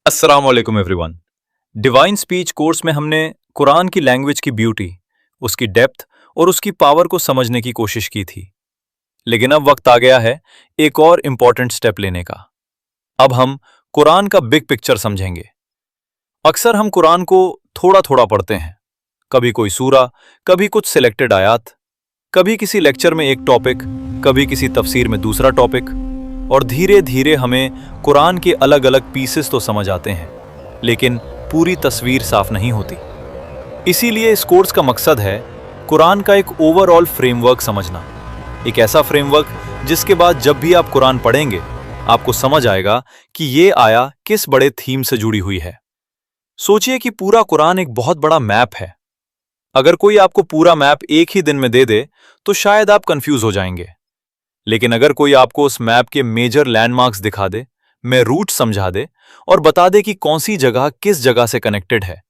अस्सलाम वालेकुम everyone. Divine speech course में हमने कुरान की लैंग्वेज की ब्यूटी, उसकी डेप्थ और उसकी पावर को समझने की कोशिश की थी। लेकिन अब वक्त आ गया है एक और इम्पॉर्टेंट स्टेप लेने का। अब हम कुरान का बिग पिक्चर समझेंगे। अक्सर हम कुरान को थोड़ा थोड़ा पढ़ते हैं, कभी कोई सूरा, कभी कुछ सिलेक्टेड आयात, कभी किसी लेक्चर में एक टॉपिक, कभी किसी तफसीर में दूसरा टॉपिक, और धीरे धीरे हमें कुरान के अलग अलग पीसेस तो समझ आते हैं, लेकिन पूरी तस्वीर साफ नहीं होती। इसीलिए इस कोर्स का मकसद है कुरान का एक ओवरऑल फ्रेमवर्क समझना। एक ऐसा फ्रेमवर्क जिसके बाद जब भी आप कुरान पढ़ेंगे आपको समझ आएगा कि ये आया किस बड़े थीम से जुड़ी हुई है। सोचिए कि पूरा कुरान एक बहुत बड़ा मैप है। अगर कोई आपको पूरा मैप एक ही दिन में दे दे तो शायद आप कंफ्यूज हो जाएंगे, लेकिन अगर कोई आपको उस मैप के मेजर लैंडमार्क्स दिखा दे, में रूट समझा दे और बता दे कि कौन सी जगह किस जगह से कनेक्टेड है,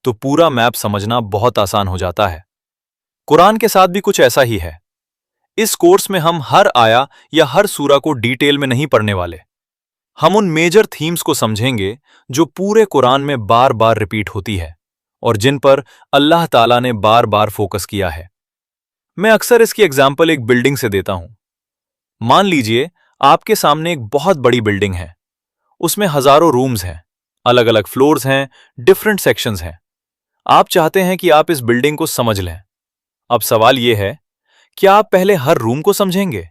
तो पूरा मैप समझना बहुत आसान हो जाता है। कुरान के साथ भी कुछ ऐसा ही है। इस कोर्स में हम हर आया या हर सूरा को डिटेल में नहीं पढ़ने वाले। हम उन मेजर थीम्स को समझेंगे जो पूरे कुरान में बार बार रिपीट होती है और जिन पर अल्लाह ताला ने बार बार फोकस किया है। मैं अक्सर इसकी एग्जाम्पल एक बिल्डिंग से देता हूं। मान लीजिए आपके सामने एक बहुत बड़ी बिल्डिंग है, उसमें हजारों रूम्स हैं, अलग अलग फ्लोर्स हैं, डिफरेंट सेक्शंस हैं। आप चाहते हैं कि आप इस बिल्डिंग को समझ लें। अब सवाल यह है, क्या आप पहले हर रूम को समझेंगे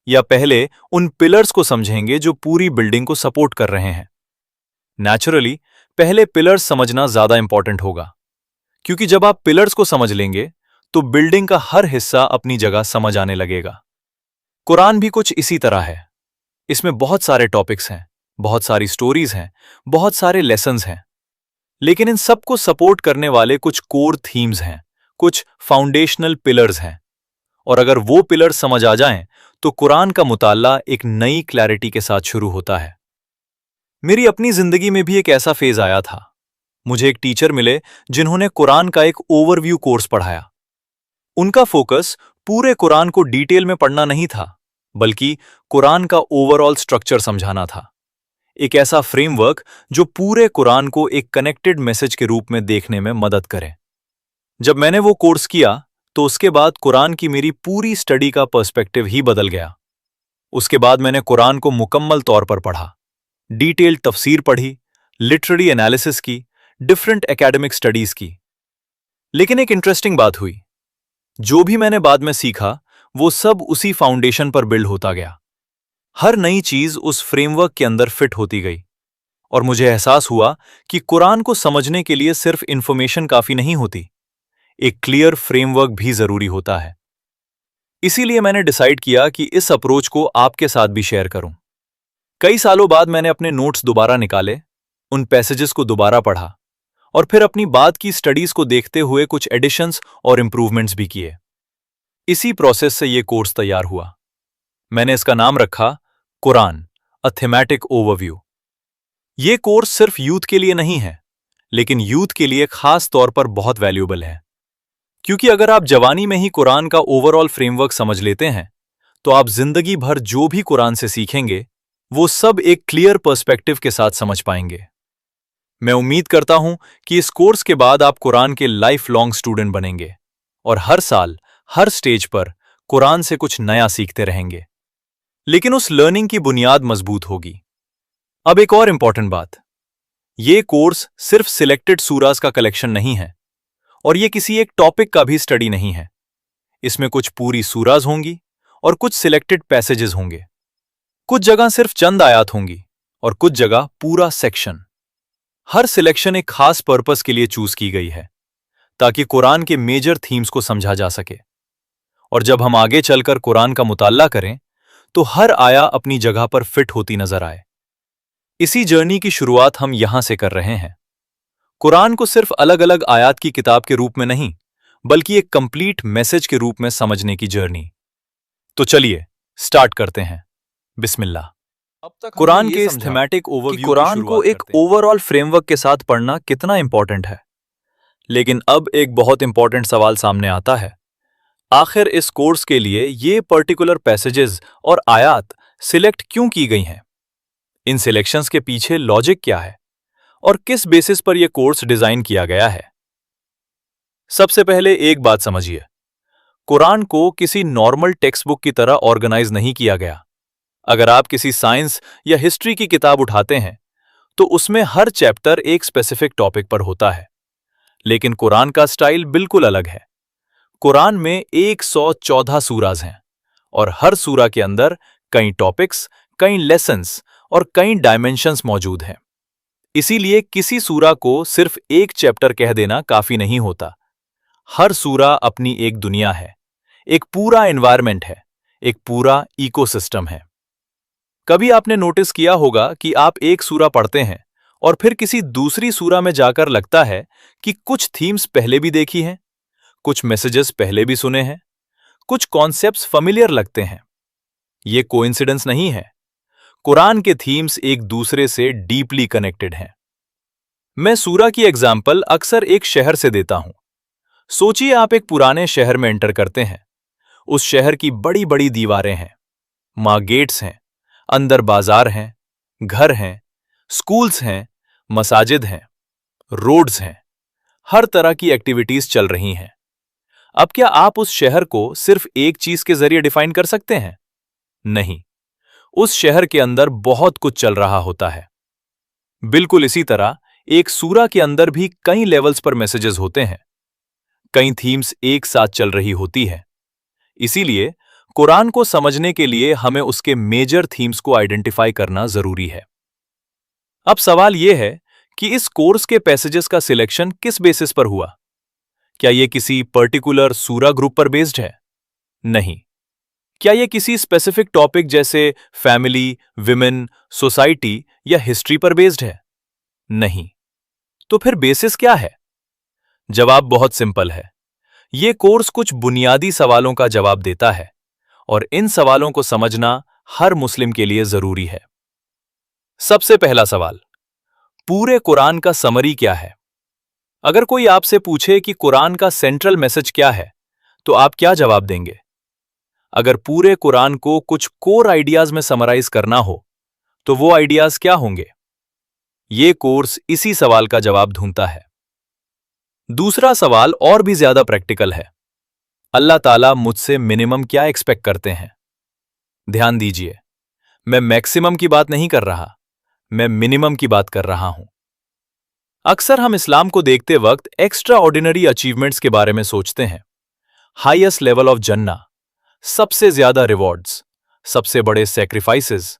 या पहले उन पिलर्स को समझेंगे जो पूरी बिल्डिंग को सपोर्ट कर रहे हैं? नेचुरली पहले पिलर्स समझना ज्यादा इंपॉर्टेंट होगा, क्योंकि जब आप पिलर्स को समझ लेंगे तो बिल्डिंग का हर हिस्सा अपनी जगह समझ आने लगेगा। कुरान भी कुछ इसी तरह है। इसमें बहुत सारे टॉपिक्स हैं, बहुत सारी स्टोरीज हैं, बहुत सारे लेसन्स हैं, लेकिन इन सबको सपोर्ट करने वाले कुछ कोर थीम्स हैं, कुछ फाउंडेशनल पिलर्स हैं। और अगर वो पिलर्स समझ आ जाएं तो कुरान का मुताल्ला एक नई क्लैरिटी के साथ शुरू होता है। मेरी अपनी जिंदगी में भी एक ऐसा फेज आया था। मुझे एक टीचर मिले जिन्होंने कुरान का एक ओवरव्यू कोर्स पढ़ाया। उनका फोकस पूरे कुरान को डिटेल में पढ़ना नहीं था, बल्कि कुरान का ओवरऑल स्ट्रक्चर समझाना था। एक ऐसा फ्रेमवर्क जो पूरे कुरान को एक कनेक्टेड मैसेज के रूप में देखने में मदद करे। जब मैंने वो कोर्स किया तो उसके बाद कुरान की मेरी पूरी स्टडी का पर्सपेक्टिव ही बदल गया। उसके बाद मैंने कुरान को मुकम्मल तौर पर पढ़ा, डिटेल्ड तफसीर पढ़ी, लिटरेरी एनालिसिस की, डिफरेंट एकेडमिक स्टडीज की। लेकिन एक इंटरेस्टिंग बात हुई, जो भी मैंने बाद में सीखा वो सब उसी फाउंडेशन पर बिल्ड होता गया। हर नई चीज उस फ्रेमवर्क के अंदर फिट होती गई और मुझे एहसास हुआ कि कुरान को समझने के लिए सिर्फ इंफॉर्मेशन काफी नहीं होती, एक क्लियर फ्रेमवर्क भी जरूरी होता है। इसीलिए मैंने डिसाइड किया कि इस अप्रोच को आपके साथ भी शेयर करूं। कई सालों बाद मैंने अपने नोट्स दोबारा निकाले, उन पैसेजेस को दोबारा पढ़ा और फिर अपनी बाद की स्टडीज को देखते हुए कुछ एडिशंस और इंप्रूवमेंट्स भी किए। इसी प्रोसेस से ये कोर्स तैयार हुआ। मैंने इसका नाम रखा कुरान, अ थीमैटिक ओवरव्यू। ये कोर्स सिर्फ यूथ के लिए नहीं है, लेकिन यूथ के लिए खास तौर पर बहुत वैल्यूएबल है, क्योंकि अगर आप जवानी में ही कुरान का ओवरऑल फ्रेमवर्क समझ लेते हैं तो आप जिंदगी भर जो भी कुरान से सीखेंगे वो सब एक क्लियर पर्सपेक्टिव के साथ समझ पाएंगे। मैं उम्मीद करता हूं कि इस कोर्स के बाद आप कुरान के लाइफ लॉन्ग स्टूडेंट बनेंगे और हर साल हर स्टेज पर कुरान से कुछ नया सीखते रहेंगे, लेकिन उस लर्निंग की बुनियाद मजबूत होगी। अब एक और इंपॉर्टेंट बात, ये कोर्स सिर्फ सिलेक्टेड सूरास का कलेक्शन नहीं है और ये किसी एक टॉपिक का भी स्टडी नहीं है। इसमें कुछ पूरी सूरास होंगी और कुछ सिलेक्टेड पैसेजेस होंगे। कुछ जगह सिर्फ चंद आयात होंगी और कुछ जगह पूरा सेक्शन। हर सिलेक्शन एक खास पर्पस के लिए चूज की गई है ताकि कुरान के मेजर थीम्स को समझा जा सके। और जब हम आगे चलकर कुरान का मुताल्ला करें तो हर आया अपनी जगह पर फिट होती नजर आए। इसी जर्नी की शुरुआत हम यहां से कर रहे हैं। कुरान को सिर्फ अलग अलग आयात की किताब के रूप में नहीं, बल्कि एक कंप्लीट मैसेज के रूप में समझने की जर्नी। तो चलिए स्टार्ट करते हैं। बिस्मिल्लाह। अब तक कुरान के इस थीमैटिक ओवरव्यू कुरान को एक ओवरऑल फ्रेमवर्क के साथ पढ़ना कितना इंपॉर्टेंट है। लेकिन अब एक बहुत इंपॉर्टेंट सवाल सामने आता है, आखिर इस कोर्स के लिए ये पर्टिकुलर पैसेजेस और आयात सिलेक्ट क्यों की गई हैं? इन सिलेक्शंस के पीछे लॉजिक क्या है? और किस बेसिस पर यह कोर्स डिजाइन किया गया है। सबसे पहले एक बात समझिए, कुरान को किसी नॉर्मल टेक्स्ट बुक की तरह ऑर्गेनाइज नहीं किया गया। अगर आप किसी साइंस या हिस्ट्री की किताब उठाते हैं तो उसमें हर चैप्टर एक स्पेसिफिक टॉपिक पर होता है, लेकिन कुरान का स्टाइल बिल्कुल अलग है। कुरान में 114 सूराज हैं और हर सूरा के अंदर कई टॉपिक्स, कई लेसन्स और कई डायमेंशंस मौजूद हैं। इसीलिए किसी सूरा को सिर्फ एक चैप्टर कह देना काफी नहीं होता। हर सूरा अपनी एक दुनिया है, एक पूरा एनवायरनमेंट है, एक पूरा इकोसिस्टम है। कभी आपने नोटिस किया होगा कि आप एक सूरा पढ़ते हैं और फिर किसी दूसरी सूरा में जाकर लगता है कि कुछ थीम्स पहले भी देखी हैं, कुछ मैसेजेस पहले भी सुने हैं, कुछ कॉन्सेप्ट्स फैमिलियर लगते हैं। ये कोइंसिडेंस नहीं है। कुरान के थीम्स एक दूसरे से डीपली कनेक्टेड हैं। मैं सूरा की एग्जाम्पल अक्सर एक शहर से देता हूं। सोचिए आप एक पुराने शहर में एंटर करते हैं। उस शहर की बड़ी बड़ी दीवारें हैं, गेट्स हैं, अंदर बाजार हैं, घर हैं, स्कूल्स हैं, मसाजिद हैं, रोड्स हैं, हर तरह की एक्टिविटीज चल रही हैं। अब क्या आप उस शहर को सिर्फ एक चीज के जरिए डिफाइन कर सकते हैं? नहीं, उस शहर के अंदर बहुत कुछ चल रहा होता है। बिल्कुल इसी तरह एक सूरा के अंदर भी कई लेवल्स पर मैसेजेस होते हैं, कई थीम्स एक साथ चल रही होती है। इसीलिए कुरान को समझने के लिए हमें उसके मेजर थीम्स को आइडेंटिफाई करना जरूरी है। अब सवाल यह है कि इस कोर्स के पैसेजेस का सिलेक्शन किस बेसिस पर हुआ? क्या यह किसी पर्टिकुलर सूरा ग्रुप पर बेस्ड है? नहीं। क्या यह किसी स्पेसिफिक टॉपिक जैसे फैमिली, विमेन, सोसाइटी या हिस्ट्री पर बेस्ड है? नहीं। तो फिर बेसिस क्या है? जवाब बहुत सिंपल है। यह कोर्स कुछ बुनियादी सवालों का जवाब देता है और इन सवालों को समझना हर मुस्लिम के लिए जरूरी है। सबसे पहला सवाल, पूरे कुरान का समरी क्या है? अगर कोई आपसे पूछे कि कुरान का सेंट्रल मैसेज क्या है, तो आप क्या जवाब देंगे? अगर पूरे कुरान को कुछ कोर आइडियाज में समराइज करना हो, तो वो आइडियाज क्या होंगे? ये कोर्स इसी सवाल का जवाब ढूंढता है। दूसरा सवाल और भी ज्यादा प्रैक्टिकल है। अल्लाह ताला मुझसे मिनिमम क्या एक्सपेक्ट करते हैं? ध्यान दीजिए, मैं मैक्सिमम की बात नहीं कर रहा, मैं मिनिमम की बात कर रहा हूं। अक्सर हम इस्लाम को देखते वक्त एक्स्ट्रा ऑर्डिनरी अचीवमेंट्स के बारे में सोचते हैं। हाईएस्ट लेवल ऑफ जन्ना, सबसे ज्यादा रिवॉर्ड्स, सबसे बड़े सैक्रिफाइसेस,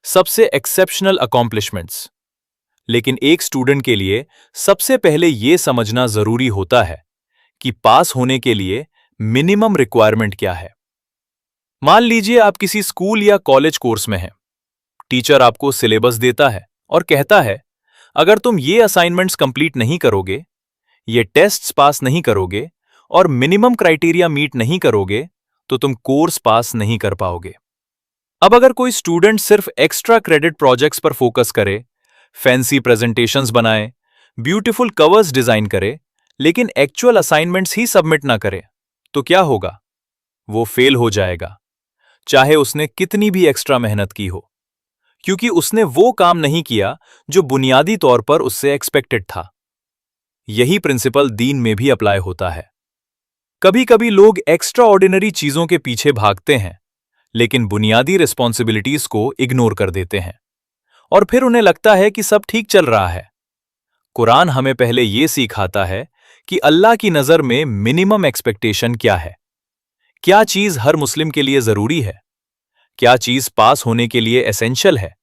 सबसे एक्सेप्शनल अकॉम्प्लिशमेंट्स। लेकिन एक स्टूडेंट के लिए सबसे पहले यह समझना जरूरी होता है कि पास होने के लिए मिनिमम रिक्वायरमेंट क्या है। मान लीजिए आप किसी स्कूल या कॉलेज कोर्स में हैं। टीचर आपको सिलेबस देता है और कहता है, अगर तुम ये असाइनमेंट्स कंप्लीट नहीं करोगे, ये टेस्ट्स पास नहीं करोगे और मिनिमम क्राइटेरिया मीट नहीं करोगे, तो तुम कोर्स पास नहीं कर पाओगे। अब अगर कोई स्टूडेंट सिर्फ एक्स्ट्रा क्रेडिट प्रोजेक्ट्स पर फोकस करे, फैंसी प्रेजेंटेशंस बनाए, ब्यूटीफुल कवर्स डिजाइन करे, लेकिन एक्चुअल असाइनमेंट्स ही सबमिट ना करे, तो क्या होगा? वो फेल हो जाएगा, चाहे उसने कितनी भी एक्स्ट्रा मेहनत की हो, क्योंकि उसने वो काम नहीं किया जो बुनियादी तौर पर उससे एक्सपेक्टेड था। यही प्रिंसिपल दीन में भी अप्लाई होता है। कभी कभी लोग एक्स्ट्रा ऑर्डिनरी चीजों के पीछे भागते हैं, लेकिन बुनियादी रिस्पॉन्सिबिलिटीज को इग्नोर कर देते हैं और फिर उन्हें लगता है कि सब ठीक चल रहा है। कुरान हमें पहले यह सिखाता है कि अल्लाह की नजर में मिनिमम एक्सपेक्टेशन क्या है, क्या चीज हर मुस्लिम के लिए जरूरी है, क्या चीज पास होने के लिए एसेंशियल है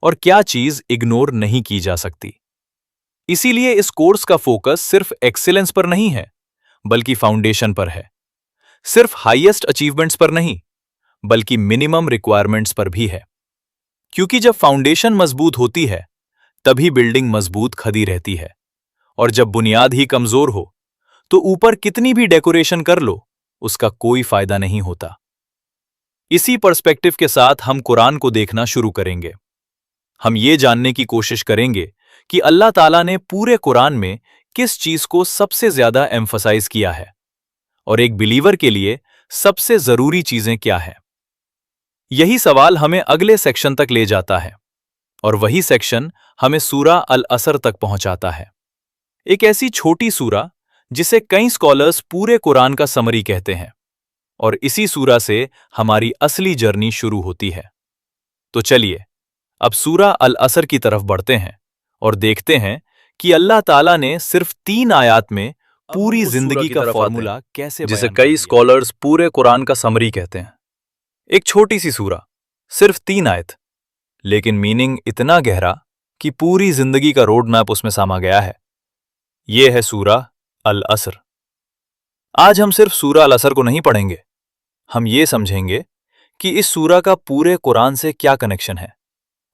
और क्या चीज इग्नोर नहीं की जा सकती। इसीलिए इस कोर्स का फोकस सिर्फ एक्सीलेंस पर नहीं है, बल्कि फाउंडेशन पर है। सिर्फ हाईएस्ट अचीवमेंट्स पर नहीं, बल्कि मिनिमम रिक्वायरमेंट्स पर भी है। क्योंकि जब फाउंडेशन मजबूत होती है, तभी बिल्डिंग मजबूत खड़ी रहती है, और जब बुनियाद ही कमजोर हो, तो ऊपर कितनी भी डेकोरेशन कर लो, उसका कोई फायदा नहीं होता। इसी पर्सपेक्टिव के साथ हम कुरान को देखना शुरू करेंगे। हम ये जानने की कोशिश करेंगे कि अल्लाह ताला ने पूरे कुरान में किस चीज को सबसे ज्यादा एम्फसाइज किया है और एक बिलीवर के लिए सबसे जरूरी चीजें क्या है। यही सवाल हमें अगले सेक्शन तक ले जाता है اور وہی سیکشن ہمیں سورہ العصر تک پہنچاتا ہے، ایک ایسی چھوٹی سورہ جسے کئی اسکالرز پورے قرآن کا سمری کہتے ہیں، اور اسی سورہ سے ہماری اصلی جرنی شروع ہوتی ہے۔ تو چلیے اب سورہ العصر کی طرف بڑھتے ہیں اور دیکھتے ہیں کہ اللہ تعالیٰ نے صرف 3 آیات میں پوری زندگی کا فارمولہ کیسے جسے کئی اسکالرز پورے قرآن کا سمری کہتے ہیں۔ ایک چھوٹی سی سورہ، صرف 3 آیت، لیکن میننگ اتنا گہرا کہ پوری زندگی کا روڈ میپ اس میں ساما گیا ہے۔ یہ ہے سورہ العصر۔ آج ہم صرف سورہ العصر کو نہیں پڑھیں گے، ہم یہ سمجھیں گے کہ اس سورہ کا پورے قرآن سے کیا کنیکشن ہے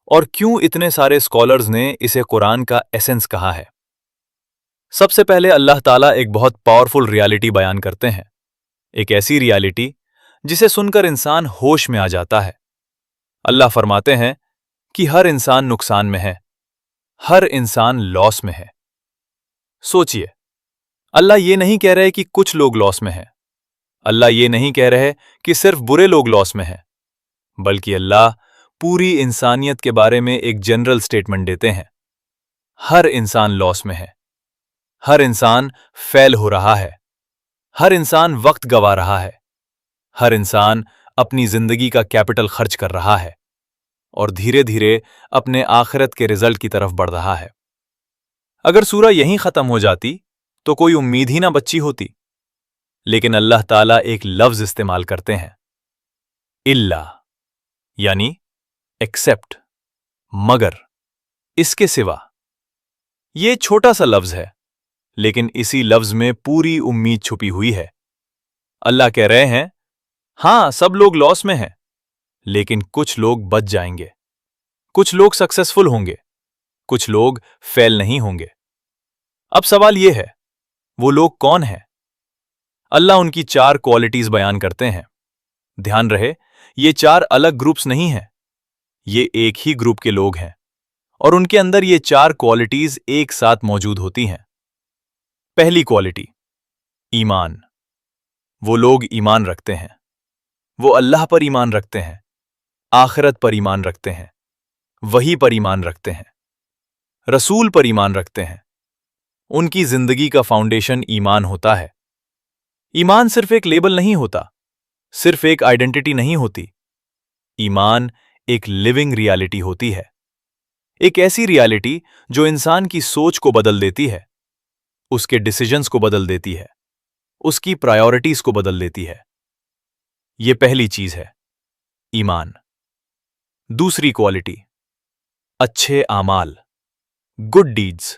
اور کیوں اتنے سارے اسکالرز نے اسے قرآن کا ایسنس کہا ہے۔ سب سے پہلے اللہ تعالیٰ ایک بہت پاورفل ریالٹی بیان کرتے ہیں، ایک ایسی ریالٹی جسے سن کر انسان ہوش میں آ جاتا ہے۔ اللہ فرماتے ہیں کہ ہر انسان نقصان میں ہے، ہر انسان لاس میں ہے۔ سوچئے، اللہ یہ نہیں کہہ رہے کہ کچھ لوگ لاس میں ہیں، اللہ یہ نہیں کہہ رہے کہ صرف برے لوگ لاس میں ہیں، بلکہ اللہ پوری انسانیت کے بارے میں ایک جنرل سٹیٹمنٹ دیتے ہیں۔ ہر انسان لاس میں ہے، ہر انسان فیل ہو رہا ہے، ہر انسان وقت گوا رہا ہے، ہر انسان اپنی زندگی کا کیپٹل خرچ کر رہا ہے اور دھیرے دھیرے اپنے آخرت کے رزلٹ کی طرف بڑھ رہا ہے۔ اگر سورہ یہیں ختم ہو جاتی تو کوئی امید ہی نہ بچی ہوتی، لیکن اللہ تعالیٰ ایک لفظ استعمال کرتے ہیں، الا، یعنی ایکسپٹ، مگر، اس کے سوا۔ یہ چھوٹا سا لفظ ہے، لیکن اسی لفظ میں پوری امید چھپی ہوئی ہے۔ اللہ کہہ رہے ہیں، ہاں سب لوگ لاس میں ہیں، لیکن کچھ لوگ بچ جائیں گے، کچھ لوگ سکسیسفل ہوں گے، کچھ لوگ فیل نہیں ہوں گے۔ اب سوال یہ ہے، وہ لوگ کون ہیں؟ اللہ ان کی 4 کوالٹیز بیان کرتے ہیں۔ دھیان رہے، یہ 4 الگ گروپس نہیں ہیں، یہ ایک ہی گروپ کے لوگ ہیں، اور ان کے اندر یہ 4 کوالٹیز ایک ساتھ موجود ہوتی ہیں۔ پہلی کوالٹی، ایمان۔ وہ لوگ ایمان رکھتے ہیں، وہ اللہ پر ایمان رکھتے ہیں، آخرت پر ایمان رکھتے ہیں، وحی پر ایمان رکھتے ہیں، رسول پر ایمان رکھتے ہیں۔ ان کی زندگی کا فاؤنڈیشن ایمان ہوتا ہے۔ ایمان صرف ایک لیبل نہیں ہوتا، صرف ایک آئیڈینٹی نہیں ہوتی۔ ایمان ایک لیونگ ریالٹی ہوتی ہے، ایک ایسی ریالٹی جو انسان کی سوچ کو بدل دیتی ہے، اس کے ڈیسیجنز کو بدل دیتی ہے، اس کی پرائیورٹیز کو بدل دیتی ہے۔ یہ پہلی چیز ہے، ایمان۔ دوسری کوالٹی، اچھے اعمال، گڈ ڈیڈز،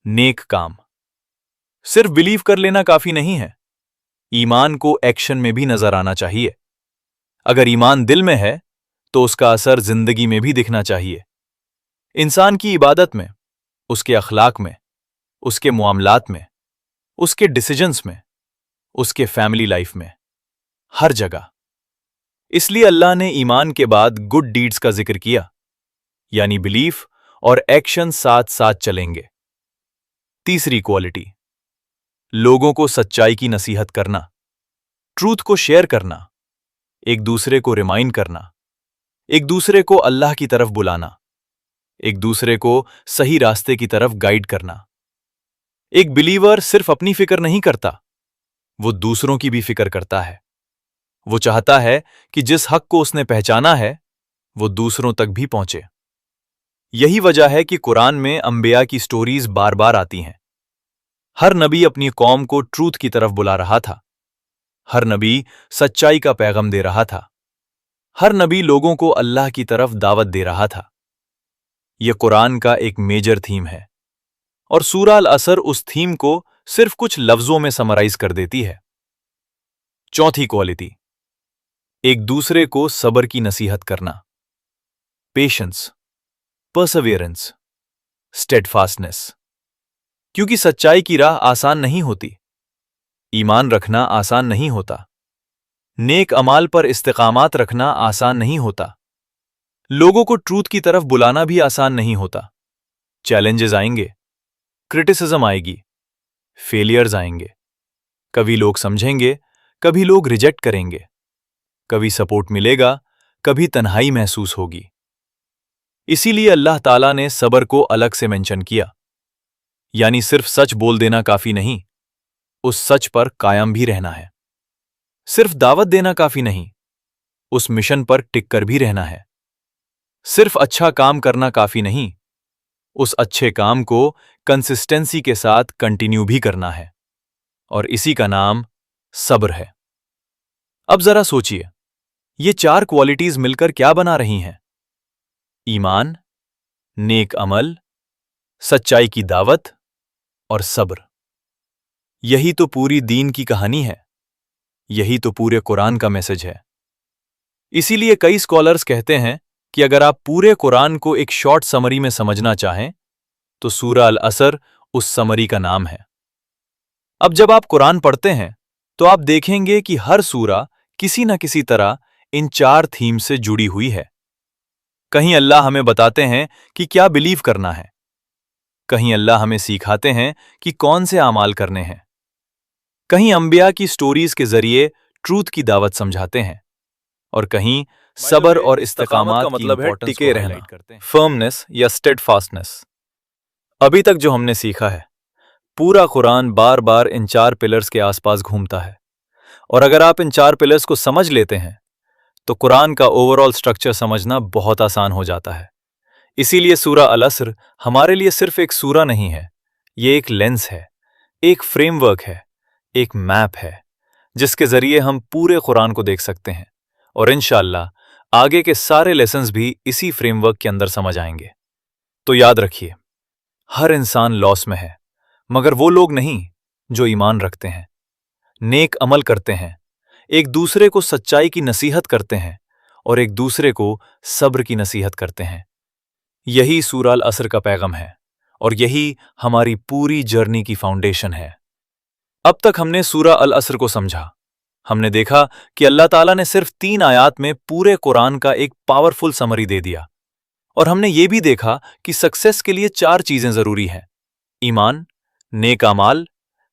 نیک کام۔ صرف بلیو کر لینا کافی نہیں ہے، ایمان کو ایکشن میں بھی نظر آنا چاہیے۔ اگر ایمان دل میں ہے تو اس کا اثر زندگی میں بھی دکھنا چاہیے۔ انسان کی عبادت میں، اس کے اخلاق میں، اس کے معاملات میں، اس کے ڈیسیجنز میں، اس کے فیملی لائف میں، ہر جگہ۔ اس لیے اللہ نے ایمان کے بعد گڈ ڈیڈز کا ذکر کیا، یعنی بلیف اور ایکشن ساتھ ساتھ چلیں گے۔ تیسری کوالٹی، لوگوں کو سچائی کی نصیحت کرنا، ٹروتھ کو شیئر کرنا، ایک دوسرے کو ریمائنڈ کرنا، ایک دوسرے کو اللہ کی طرف بلانا، ایک دوسرے کو صحیح راستے کی طرف گائیڈ کرنا۔ ایک بلیور صرف اپنی فکر نہیں کرتا، وہ دوسروں کی بھی فکر کرتا ہے۔ وہ چاہتا ہے کہ جس حق کو اس نے پہچانا ہے وہ دوسروں تک بھی پہنچے۔ یہی وجہ ہے کہ قرآن میں انبیاء کی سٹوریز بار بار آتی ہیں۔ ہر نبی اپنی قوم کو ٹروتھ کی طرف بلا رہا تھا، ہر نبی سچائی کا پیغام دے رہا تھا، ہر نبی لوگوں کو اللہ کی طرف دعوت دے رہا تھا۔ یہ قرآن کا ایک میجر تھیم ہے، اور سورہ العصر اس تھیم کو صرف کچھ لفظوں میں سمرائز کر دیتی ہے۔ چوتھی کوالٹی، ایک دوسرے کو صبر کی نصیحت کرنا، پیشنس، پرسیویرنس، اسٹیڈفاسٹنس۔ کیونکہ سچائی کی راہ آسان نہیں ہوتی، ایمان رکھنا آسان نہیں ہوتا، نیک اعمال پر استقامت رکھنا آسان نہیں ہوتا، لوگوں کو ٹروتھ کی طرف بلانا بھی آسان نہیں ہوتا۔ چیلنجز آئیں گے، کرٹیسزم آئے گی، فیلیئرز آئیں گے، کبھی لوگ سمجھیں گے، کبھی لوگ ریجیکٹ کریں گے، کبھی سپورٹ ملے گا، کبھی تنہائی محسوس ہوگی۔ इसीलिए अल्लाह ताला ने सब्र को अलग से मेंशन किया। यानी सिर्फ सच बोल देना काफी नहीं, उस सच पर कायम भी रहना है। सिर्फ दावत देना काफी नहीं, उस मिशन पर टिक कर भी रहना है। सिर्फ अच्छा काम करना काफी नहीं, उस अच्छे काम को कंसिस्टेंसी के साथ कंटिन्यू भी करना है। और इसी का नाम सब्र है। अब जरा सोचिए, ये 4 क्वालिटीज मिलकर क्या बना रही हैं? ईमान, नेक अमल, सच्चाई की दावत और सब्र। यही तो पूरी दीन की कहानी है, यही तो पूरे कुरान का मैसेज है। इसीलिए कई स्कॉलर्स कहते हैं कि अगर आप पूरे कुरान को एक शॉर्ट समरी में समझना चाहें तो सूरा अल असर उस समरी का नाम है। अब जब आप कुरान पढ़ते हैं तो आप देखेंगे कि हर सूरा किसी न किसी तरह इन 4 थीम से जुड़ी हुई है। कहीं अल्लाह हमें बताते हैं कि क्या बिलीव करना है, कहीं अल्लाह हमें सिखाते हैं कि कौन से अमाल करने हैं, कहीं अंबिया की स्टोरीज के जरिए ट्रूथ की दावत समझाते हैं, और कहीं सब्र और इस्तिकामत का मतलब है टिके रहना, फर्मनेस या स्टेडफास्टनेस। अभी तक जो हमने सीखा है, पूरा कुरान बार बार इन 4 पिलर्स के आसपास घूमता है। और अगर आप इन 4 पिलर्स को समझ लेते हैं तो कुरान का ओवरऑल स्ट्रक्चर समझना बहुत आसान हो जाता है। इसीलिए सूरा अल असर हमारे लिए सिर्फ एक सूरा नहीं है, ये एक लेंस है, एक फ्रेमवर्क है, एक मैप है, जिसके जरिए हम पूरे कुरान को देख सकते हैं। और इंशाअल्लाह आगे के सारे लेसन्स भी इसी फ्रेमवर्क के अंदर समझ आएंगे। तो याद रखिए, हर इंसान लॉस में है, मगर वो लोग नहीं जो ईमान रखते हैं, नेक अमल करते हैं, एक दूसरे को सच्चाई की नसीहत करते हैं और एक दूसरे को सब्र की नसीहत करते हैं। यही सूरा अल असर का पैगाम है और यही हमारी पूरी जर्नी की फाउंडेशन है। अब तक हमने सूरा अल असर को समझा। हमने देखा कि अल्लाह ताला ने सिर्फ 3 आयात में पूरे कुरान का एक पावरफुल समरी दे दिया। और हमने ये भी देखा कि सक्सेस के लिए 4 चीजें जरूरी हैं: ईमान, नेक अमाल,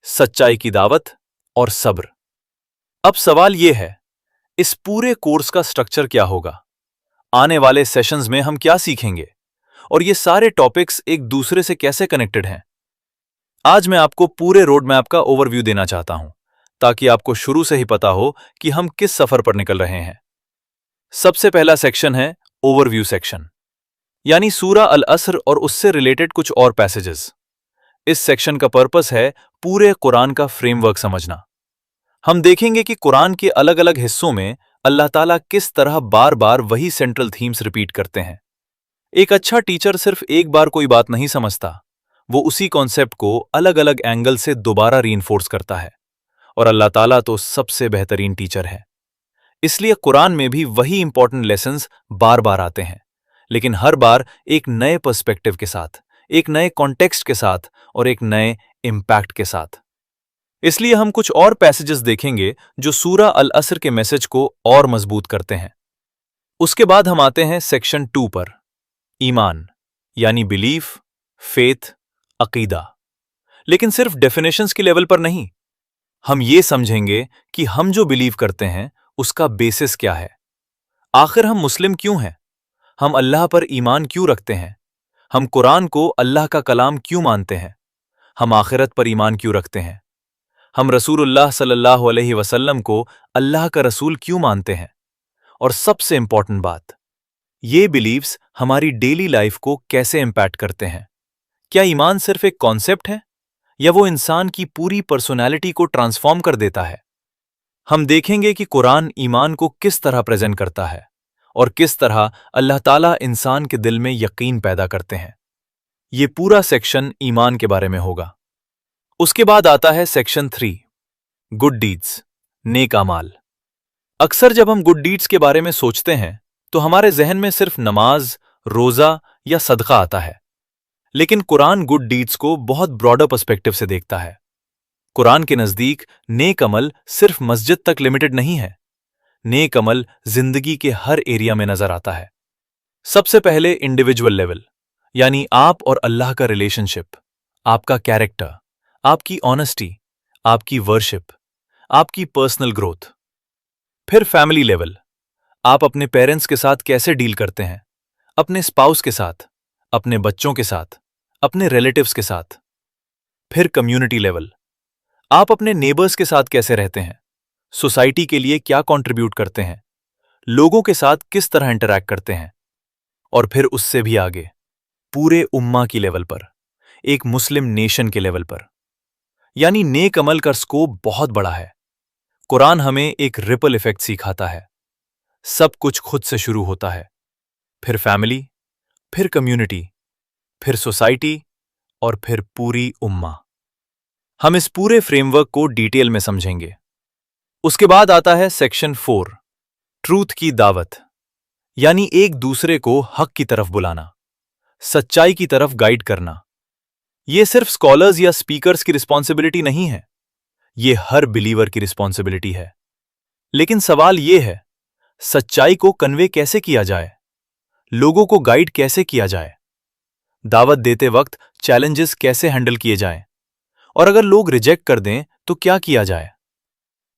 सच्चाई की दावत और सब्र। अब सवाल यह है, इस पूरे कोर्स का स्ट्रक्चर क्या होगा? आने वाले सेशंस में हम क्या सीखेंगे और ये सारे टॉपिक्स एक दूसरे से कैसे कनेक्टेड हैं? आज मैं आपको पूरे रोड मैप का ओवरव्यू देना चाहता हूं, ताकि आपको शुरू से ही पता हो कि हम किस सफर पर निकल रहे हैं। सबसे पहला सेक्शन है ओवरव्यू सेक्शन, यानी सूरा अल असर और उससे रिलेटेड कुछ और पैसेजेस। इस सेक्शन का पर्पस है पूरे कुरान का फ्रेमवर्क समझना। हम देखेंगे कि कुरान के अलग अलग हिस्सों में अल्लाह ताला किस तरह बार बार वही सेंट्रल थीम्स रिपीट करते हैं। एक अच्छा टीचर सिर्फ एक बार कोई बात नहीं समझता, वो उसी कॉन्सेप्ट को अलग अलग एंगल से दोबारा रीइंफोर्स करता है। और अल्लाह ताला तो सबसे बेहतरीन टीचर है। इसलिए कुरान में भी वही इंपॉर्टेंट लेसन्स बार बार आते हैं, लेकिन हर बार एक नए पर्सपेक्टिव के साथ, एक नए कॉन्टेक्स्ट के साथ और एक नए इम्पैक्ट के साथ। इसलिए हम कुछ और पैसेजेस देखेंगे जो सूरा अल असर के मैसेज को और मजबूत करते हैं। उसके बाद हम आते हैं सेक्शन 2 पर, ईमान यानी बिलीफ, फेथ, अकीदा। लेकिन सिर्फ डेफिनेशंस के लेवल पर नहीं, हम ये समझेंगे कि हम जो बिलीव करते हैं उसका बेसिस क्या है। आखिर हम मुस्लिम क्यों हैं? हम अल्लाह पर ईमान क्यों रखते हैं? हम कुरान को अल्लाह का कलाम क्यों मानते हैं? हम आखिरत पर ईमान क्यों रखते हैं? हम रसूलुल्लाह सल्लल्लाहु अलैहि वसल्लम को अल्लाह का रसूल क्यों मानते हैं? और सबसे इंपॉर्टेंट बात, ये बिलीव्स हमारी डेली लाइफ को कैसे इंपैक्ट करते हैं? क्या ईमान सिर्फ एक कॉन्सेप्ट है या वो इंसान की पूरी पर्सोनैलिटी को ट्रांसफॉर्म कर देता है? हम देखेंगे कि कुरान ईमान को किस तरह प्रेजेंट करता है और किस तरह अल्लाह ताला इंसान के दिल में यकीन पैदा करते हैं। ये पूरा सेक्शन ईमान के बारे में होगा। उसके बाद आता है सेक्शन 3, गुड डीड्स, नेक अमाल। अक्सर जब हम गुड डीड्स के बारे में सोचते हैं तो हमारे जहन में सिर्फ नमाज, रोजा या सदका आता है। लेकिन कुरान गुड डीड्स को बहुत ब्रॉडर पर्सपेक्टिव से देखता है। कुरान के नजदीक नेक अमल सिर्फ मस्जिद तक लिमिटेड नहीं है। नेक अमल जिंदगी के हर एरिया में नजर आता है। सबसे पहले इंडिविजुअल लेवल, यानी आप और अल्लाह का रिलेशनशिप, आपका कैरेक्टर, आपकी ऑनेस्टी, आपकी वर्शिप, आपकी पर्सनल ग्रोथ। फिर फैमिली लेवल, आप अपने पेरेंट्स के साथ कैसे डील करते हैं, अपने स्पाउस के साथ, अपने बच्चों के साथ, अपने रिलेटिव्स के साथ। फिर कम्युनिटी लेवल, आप अपने नेबर्स के साथ कैसे रहते हैं, सोसाइटी के लिए क्या कंट्रीब्यूट करते हैं, लोगों के साथ किस तरह इंटरैक्ट करते हैं। और फिर उससे भी आगे, पूरे उम्मा की लेवल पर, एक मुस्लिम नेशन के लेवल पर। यानी नेक अमल का स्कोप बहुत बड़ा है। कुरान हमें एक रिपल इफेक्ट सिखाता है। सब कुछ खुद से शुरू होता है, फिर फैमिली, फिर कम्युनिटी, फिर सोसाइटी, और फिर पूरी उम्मा। हम इस पूरे फ्रेमवर्क को डिटेल में समझेंगे। उसके बाद आता है सेक्शन 4, ट्रूथ की दावत, यानी एक दूसरे को हक की तरफ बुलाना, सच्चाई की तरफ गाइड करना। यह सिर्फ स्कॉलर्स या स्पीकर्स की रिस्पॉन्सिबिलिटी नहीं है, यह हर बिलीवर की रिस्पॉन्सिबिलिटी है। लेकिन सवाल यह है, सच्चाई को कन्वे कैसे किया जाए, लोगों को गाइड कैसे किया जाए, दावत देते वक्त चैलेंजेस कैसे हैंडल किए जाएं, और अगर लोग रिजेक्ट कर दें तो क्या किया जाए।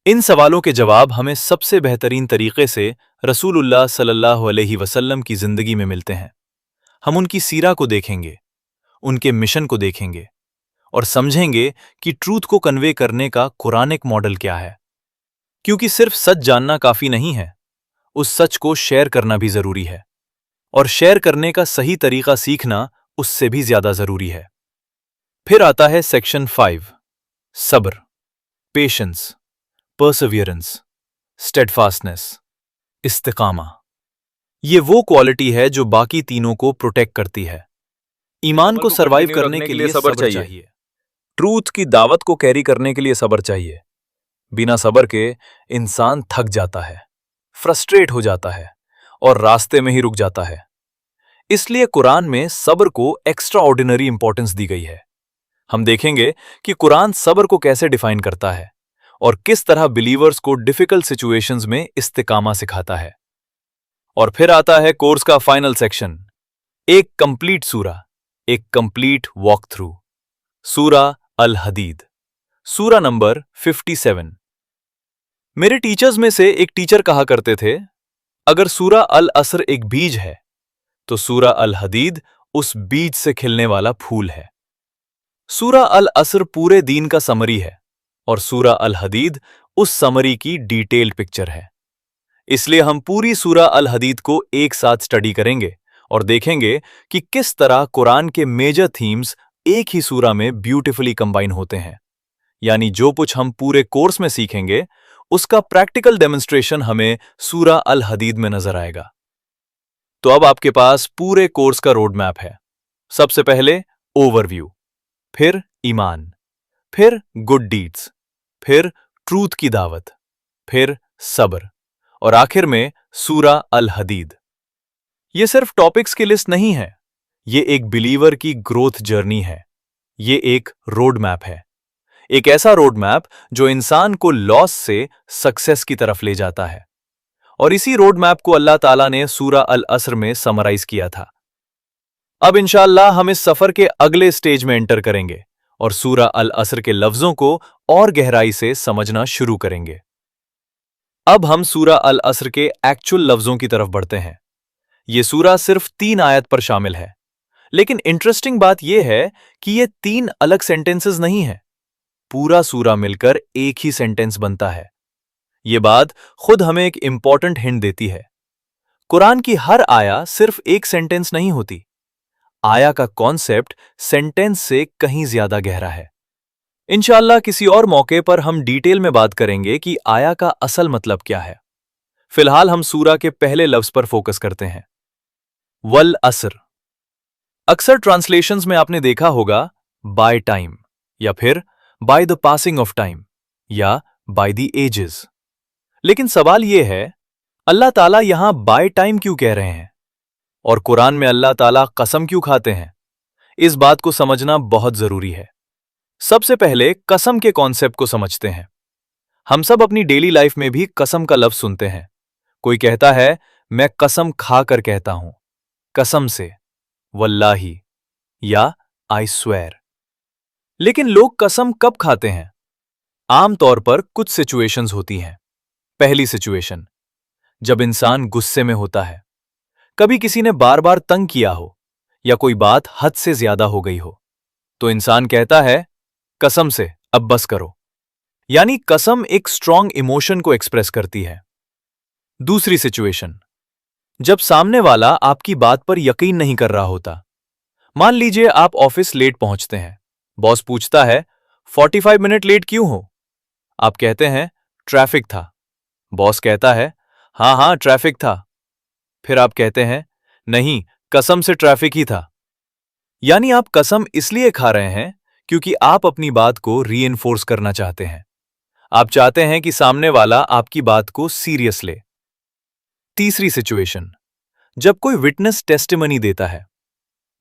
इन सवालों के जवाब हमें सबसे बेहतरीन तरीके से रसूलुल्लाह सल्लल्लाहु अलैहि वसल्लम की जिंदगी में मिलते हैं। हम उनकी सीरा को देखेंगे, उनके मिशन को देखेंगे, और समझेंगे कि ट्रूथ को कन्वे करने का कुरानिक मॉडल क्या है। क्योंकि सिर्फ सच जानना काफी नहीं है, उस सच को शेयर करना भी जरूरी है, और शेयर करने का सही तरीका सीखना उससे भी ज्यादा जरूरी है। फिर आता है सेक्शन 5, सब्र, पेशेंस, परसिवियरेंस, स्टेडफास्टनेस, इस्तिकामा। ये वो क्वालिटी है जो बाकी तीनों को प्रोटेक्ट करती है। ईमान को सरवाइव करने के लिए सब्र चाहिए, ट्रूथ की दावत को कैरी करने के लिए सब्र चाहिए। बिना सब्र के इंसान थक जाता है, फ्रस्ट्रेट हो जाता है, और रास्ते में ही रुक जाता है। इसलिए कुरान में सब्र को एक्स्ट्रा ऑर्डिनरी इंपॉर्टेंस दी गई है। हम देखेंगे कि कुरान सब्र को कैसे डिफाइन करता है और किस तरह बिलीवर्स को डिफिकल्ट सिचुएशंस में इस्तिकामा सिखाता है। और फिर आता है कोर्स का फाइनल सेक्शन, एक कंप्लीट सूरा, एक कंप्लीट वॉक थ्रू, सूरा अल हदीद, सूरा नंबर 57। मेरे टीचर्स में से एक टीचर कहा करते थे, अगर सूरा अल असर एक बीज है तो सूरा अल हदीद उस बीज से खिलने वाला फूल है। सूरा अल असर पूरे दीन का समरी है और सूरा अल हदीद उस समरी की डिटेल्ड पिक्चर है। इसलिए हम पूरी सूरा अल हदीद को एक साथ स्टडी करेंगे और देखेंगे कि किस तरह कुरान के मेजर थीम्स एक ही सूरा में ब्यूटीफुली कंबाइन होते हैं। यानी जो कुछ हम पूरे कोर्स में सीखेंगे उसका प्रैक्टिकल डेमोन्स्ट्रेशन हमें सूरा अल हदीद में नजर आएगा। तो अब आपके पास पूरे कोर्स का रोड मैप है। सबसे पहले ओवरव्यू, फिर ईमान, फिर गुड डीड्स, फिर ट्रूथ की दावत, फिर सब्र, और आखिर में सूरा अल हदीद। ये सिर्फ टॉपिक्स की लिस्ट नहीं है, ये एक बिलीवर की ग्रोथ जर्नी है। ये एक रोड मैप है, एक ऐसा रोड मैप जो इंसान को लॉस से सक्सेस की तरफ ले जाता है। और इसी रोड मैप को अल्लाह ताला ने सूरा अल असर में समराइज किया था। अब इंशाअल्लाह हम इस सफर के अगले स्टेज में एंटर करेंगे और सूरा अल असर के लफ्जों को और गहराई से समझना शुरू करेंगे। अब हम सूरा अल असर के एक्चुअल लफ्जों की तरफ बढ़ते हैं। यह सूरा सिर्फ 3 आयत पर शामिल है, लेकिन इंटरेस्टिंग बात यह है कि ये 3 अलग सेंटेंसेस नहीं है, पूरा सूरा मिलकर एक ही सेंटेंस बनता है। ये बात खुद हमें एक इंपॉर्टेंट हिंट देती है। कुरान की हर आया सिर्फ एक सेंटेंस नहीं होती, आया का कॉन्सेप्ट सेंटेंस से कहीं ज्यादा गहरा है। इंशाअल्लाह किसी और मौके पर हम डिटेल में बात करेंगे कि आया का असल मतलब क्या है। फिलहाल हम सूरा के पहले लफ्ज पर फोकस करते हैं, वल असर। अक्सर ट्रांसलेशंस में आपने देखा होगा बाय टाइम, या फिर by the passing of time, या बाय द एजेस। लेकिन सवाल यह है, अल्लाह ताला यहां बाय टाइम क्यों कह रहे हैं और कुरान में अल्लाह ताला कसम क्यों खाते हैं? इस बात को समझना बहुत जरूरी है। सबसे पहले कसम के कॉन्सेप्ट को समझते हैं। हम सब अपनी डेली लाइफ में भी कसम का लफ्ज सुनते हैं। कोई कहता है, मैं कसम खाकर कहता हूं, कसम से, वल्लाही, या आई स्वेयर। लेकिन लोग कसम कब खाते हैं? आमतौर पर कुछ सिचुएशंस होती हैं। पहली सिचुएशन, जब इंसान गुस्से में होता है, कभी किसी ने बार बार तंग किया हो या कोई बात हद से ज्यादा हो गई हो, तो इंसान कहता है, कसम से अब बस करो। यानी कसम एक स्ट्रांग इमोशन को एक्सप्रेस करती है। दूसरी सिचुएशन, जब सामने वाला आपकी बात पर यकीन नहीं कर रहा होता। मान लीजिए आप ऑफिस लेट पहुंचते हैं, बॉस पूछता है 45 मिनट लेट क्यों हो? आप कहते हैं ट्रैफिक था। बॉस कहता है हाँ हाँ ट्रैफिक था। फिर आप कहते हैं नहीं, कसम से ट्रैफिक ही था। यानी आप कसम इसलिए खा रहे हैं क्योंकि आप अपनी बात को रीइंफोर्स करना चाहते हैं। आप चाहते हैं कि सामने वाला आपकी बात को सीरियस ले। तीसरी सिचुएशन, जब कोई विटनेस टेस्टिमनी देता है।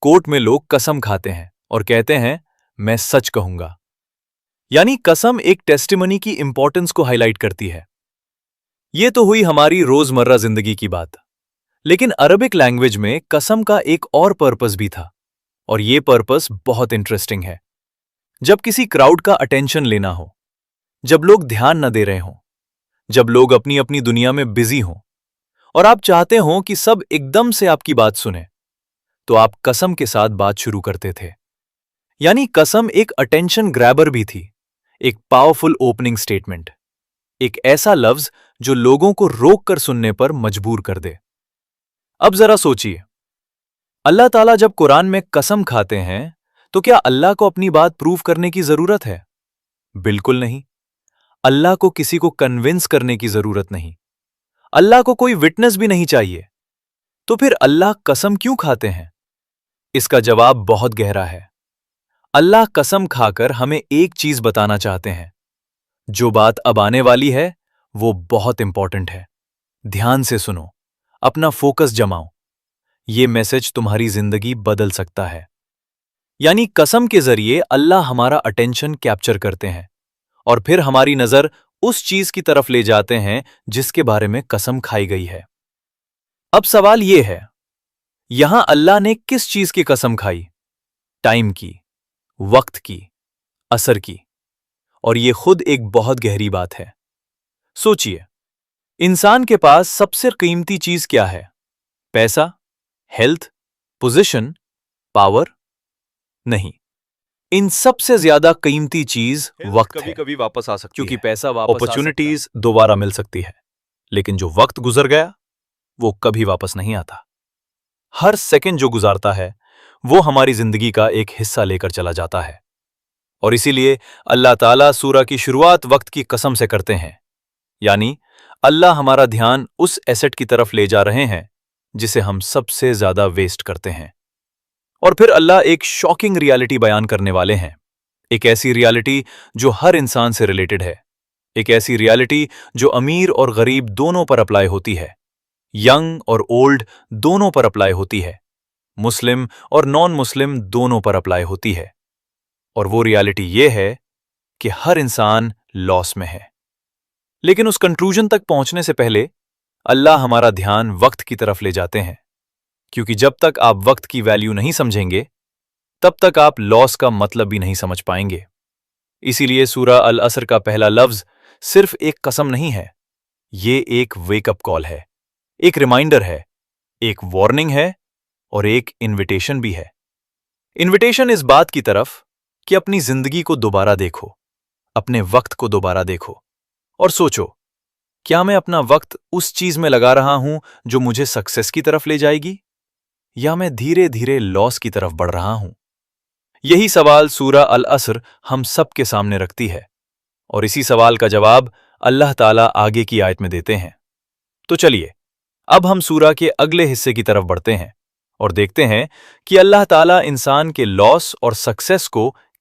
कोर्ट में लोग कसम खाते हैं और कहते हैं मैं सच कहूंगा। यानी कसम एक टेस्टिमनी की इंपॉर्टेंस को हाईलाइट करती है। यह तो हुई हमारी रोजमर्रा जिंदगी की बात, लेकिन अरबिक लैंग्वेज में कसम का एक और पर्पस भी था, और यह पर्पस बहुत इंटरेस्टिंग है। जब किसी क्राउड का अटेंशन लेना हो, जब लोग ध्यान न दे रहे हों, जब लोग अपनी अपनी दुनिया में बिजी हों और आप चाहते हो कि सब एकदम से आपकी बात सुने, तो आप कसम के साथ बात शुरू करते थे। यानी कसम एक अटेंशन ग्रैबर भी थी, एक पावरफुल ओपनिंग स्टेटमेंट, एक ऐसा लफ्ज जो लोगों को रोक कर सुनने पर मजबूर कर दे। अब जरा सोचिए, अल्लाह ताला जब कुरान में कसम खाते हैं तो क्या अल्लाह को अपनी बात प्रूव करने की जरूरत है? बिल्कुल नहीं। अल्लाह को किसी को कन्विंस करने की जरूरत नहीं। अल्लाह को कोई विटनेस भी नहीं चाहिए। तो फिर अल्लाह कसम क्यों खाते हैं? इसका जवाब बहुत गहरा है। अल्लाह कसम खाकर हमें एक चीज बताना चाहते हैं, जो बात अब आने वाली है वो बहुत इंपॉर्टेंट है। ध्यान से सुनो, अपना फोकस जमाओ। ये मैसेज तुम्हारी जिंदगी बदल सकता है। यानी कसम के जरिए अल्लाह हमारा अटेंशन कैप्चर करते हैं और फिर हमारी नजर उस चीज की तरफ ले जाते हैं जिसके बारे में कसम खाई गई है। अब सवाल यह है, यहां अल्लाह ने किस चीज की कसम खाई? टाइम की, वक्त की, असर की। और यह खुद एक बहुत गहरी बात है। सोचिए, इंसान के पास सबसे कीमती चीज क्या है? पैसा, हेल्थ, पोजीशन, पावर? नहीं, इन सबसे ज्यादा कीमती चीज वक्त है। कभी वापस आ सकती क्योंकि है। पैसा वापस अपॉर्चुनिटीज दोबारा मिल सकती है, लेकिन जो वक्त गुजर गया वो कभी वापस नहीं आता। हर सेकंड जो गुजारता है वो हमारी जिंदगी का एक हिस्सा लेकर चला जाता है। और इसीलिए अल्लाह ताला सूरा की शुरुआत वक्त की कसम से करते हैं। यानी अल्लाह हमारा ध्यान उस एसेट की तरफ ले जा रहे हैं जिसे हम सबसे ज्यादा वेस्ट करते हैं। और फिर अल्लाह एक शॉकिंग रियलिटी बयान करने वाले हैं। एक ऐसी रियलिटी जो हर इंसान से रिलेटेड है। एक ऐसी रियलिटी जो अमीर और गरीब दोनों पर अप्लाई होती है, यंग और ओल्ड दोनों पर अप्लाई होती है, मुस्लिम और नॉन मुस्लिम दोनों पर अप्लाई होती है। और वो रियलिटी ये है कि हर इंसान लॉस में है। लेकिन उस कंक्लूजन तक पहुंचने से पहले अल्लाह हमारा ध्यान वक्त की तरफ ले जाते हैं, क्योंकि जब तक आप वक्त की वैल्यू नहीं समझेंगे तब तक आप लॉस का मतलब भी नहीं समझ पाएंगे। इसीलिए सूरा अल असर का पहला लफ्ज सिर्फ एक कसम नहीं है, ये एक वेकअप कॉल है, एक रिमाइंडर है, एक वार्निंग है और एक इन्विटेशन भी है। इन्विटेशन इस बात की तरफ कि अपनी जिंदगी को दोबारा देखो, अपने वक्त को दोबारा देखो और सोचो, क्या मैं अपना वक्त उस चीज में लगा रहा हूं जो मुझे सक्सेस की तरफ ले जाएगी, या मैं धीरे धीरे लॉस की तरफ बढ़ रहा हूं? यही सवाल सूरा अल असर हम सबके सामने रखती है, और इसी सवाल का जवाब अल्लाह ताला आगे की आयत में देते हैं। तो चलिए अब हम सूरा के अगले हिस्से की तरफ बढ़ते हैं और देखते हैं कि अल्लाह ताला इंसान के लॉस और सक्सेस को